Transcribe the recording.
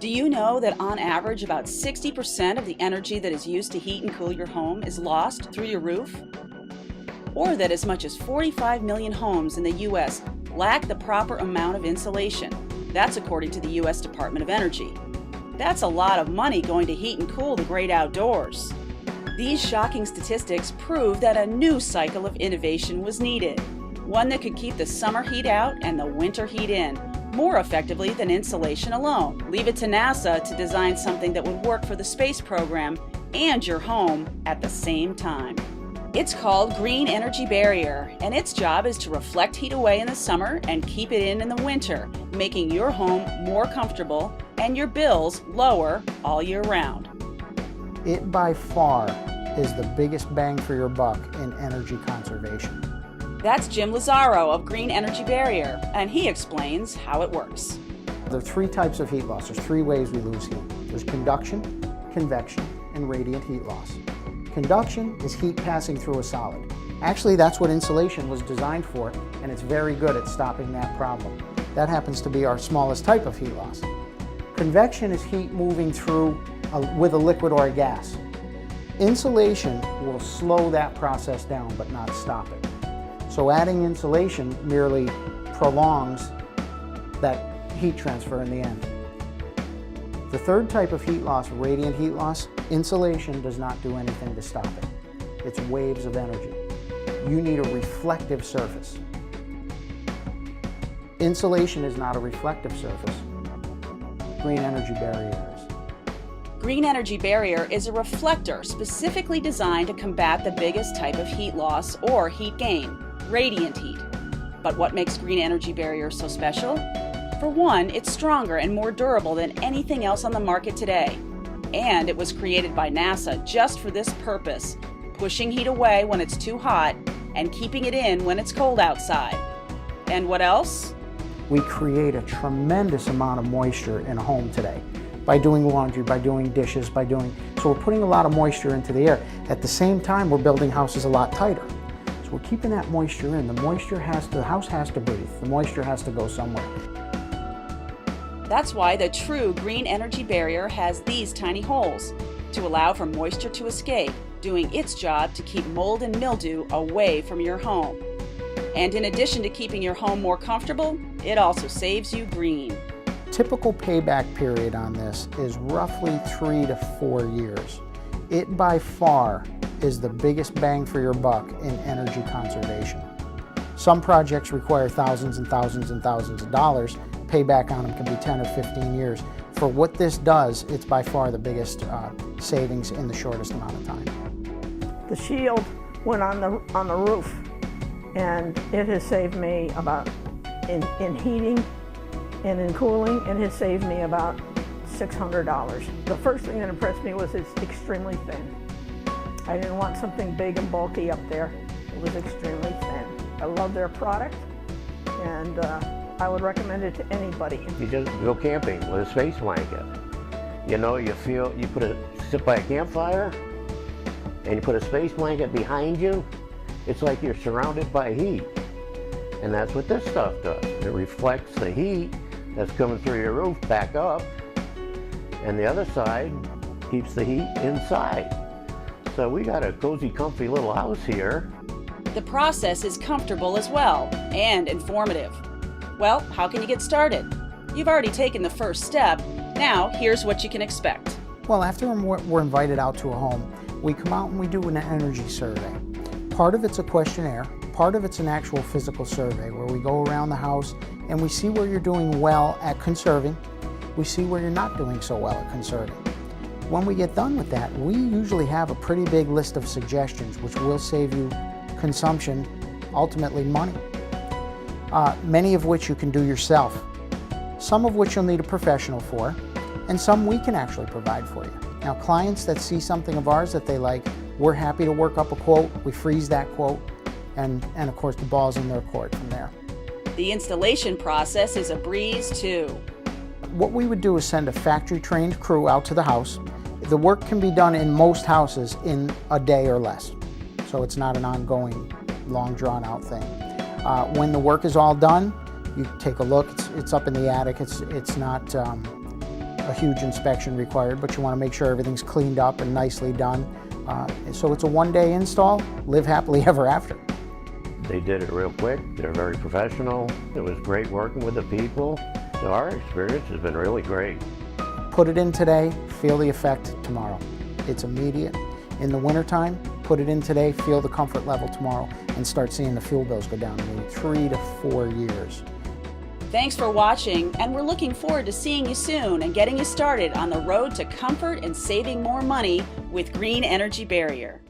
Do you know that on average about 60% of the energy that is used to heat and cool your home is lost through your roof? Or that as much as 45 million homes in the U.S. lack the proper amount of insulation? That's according to the U.S. Department of Energy. That's a lot of money going to heat and cool the great outdoors. These shocking statistics prove that a new cycle of innovation was needed, one that could keep the summer heat out and the winter heat in more effectively than insulation alone. Leave it to NASA to design something that would work for the space program and your home at the same time. It's called Green Energy Barrier, and its job is to reflect heat away in the summer and keep it in the winter, making your home more comfortable and your bills lower all year round. It by far is the biggest bang for your buck in energy conservation. That's Jim Lazaro of Green Energy Barrier, and he explains how it works. There are three types of heat loss. There's three ways we lose heat. There's conduction, convection, and radiant heat loss. Conduction is heat passing through a solid. Actually, that's what insulation was designed for, and it's very good at stopping that problem. That happens to be our smallest type of heat loss. Convection is heat moving through with a liquid or a gas. Insulation will slow that process down, but not stop it. So adding insulation merely prolongs that heat transfer in the end. The third type of heat loss, radiant heat loss, insulation does not do anything to stop it. It's waves of energy. You need a reflective surface. Insulation is not a reflective surface. Green Energy Barrier is. Green Energy Barrier is a reflector specifically designed to combat the biggest type of heat loss or heat gain, radiant heat. But what makes Green Energy Barrier so special? For one, it's stronger and more durable than anything else on the market today. And it was created by NASA just for this purpose, pushing heat away when it's too hot and keeping it in when it's cold outside. And what else? We create a tremendous amount of moisture in a home today by doing laundry, by doing dishes, so we're putting a lot of moisture into the air. At the same time, we're building houses a lot tighter. So we're keeping that moisture in. The house has to breathe. The moisture has to go somewhere. That's why the true Green Energy Barrier has these tiny holes to allow for moisture to escape, doing its job to keep mold and mildew away from your home. And in addition to keeping your home more comfortable, it also saves you green. Typical payback period on this is roughly 3 to 4 years. It by far is the biggest bang for your buck in energy conservation. Some projects require thousands and thousands and thousands of dollars. Payback on them can be 10 or 15 years. For what this does, it's by far the biggest savings in the shortest amount of time. The shield went on the roof, and it has saved me about, in heating and in cooling, it has saved me about $600. The first thing that impressed me was it's extremely thin. I didn't want something big and bulky up there. It was extremely thin. I love their product, and I would recommend it to anybody. You just go camping with a space blanket. You know, you sit by a campfire and you put a space blanket behind you, it's like you're surrounded by heat. And that's what this stuff does. It reflects the heat that's coming through your roof back up, and the other side keeps the heat inside. So we got a cozy, comfy little house here. The process is comfortable as well and informative. Well, how can you get started? You've already taken the first step. Now, here's what you can expect. Well, after we're invited out to a home, we come out and we do an energy survey. Part of it's a questionnaire, part of it's an actual physical survey where we go around the house and we see where you're doing well at conserving, we see where you're not doing so well at conserving. When we get done with that, we usually have a pretty big list of suggestions which will save you consumption, ultimately money. Many of which you can do yourself, some of which you'll need a professional for, and some we can actually provide for you. Now, clients that see something of ours that they like, we're happy to work up a quote, we freeze that quote, and of course the ball's in their court from there. The installation process is a breeze too. What we would do is send a factory-trained crew out to the house. The work can be done in most houses in a day or less, so it's not an ongoing, long drawn-out thing. When the work is all done, you take a look. It's up in the attic. It's not a huge inspection required, but you want to make sure everything's cleaned up and nicely done. So it's a one-day install, live happily ever after. They did it real quick. They're very professional. It was great working with the people. So our experience has been really great. Put it in today, feel the effect tomorrow. It's immediate. In the wintertime, put it in today, feel the comfort level tomorrow, and start seeing the fuel bills go down in 3 to 4 years. Thanks for watching, and we're looking forward to seeing you soon and getting you started on the road to comfort and saving more money with Green Energy Barrier.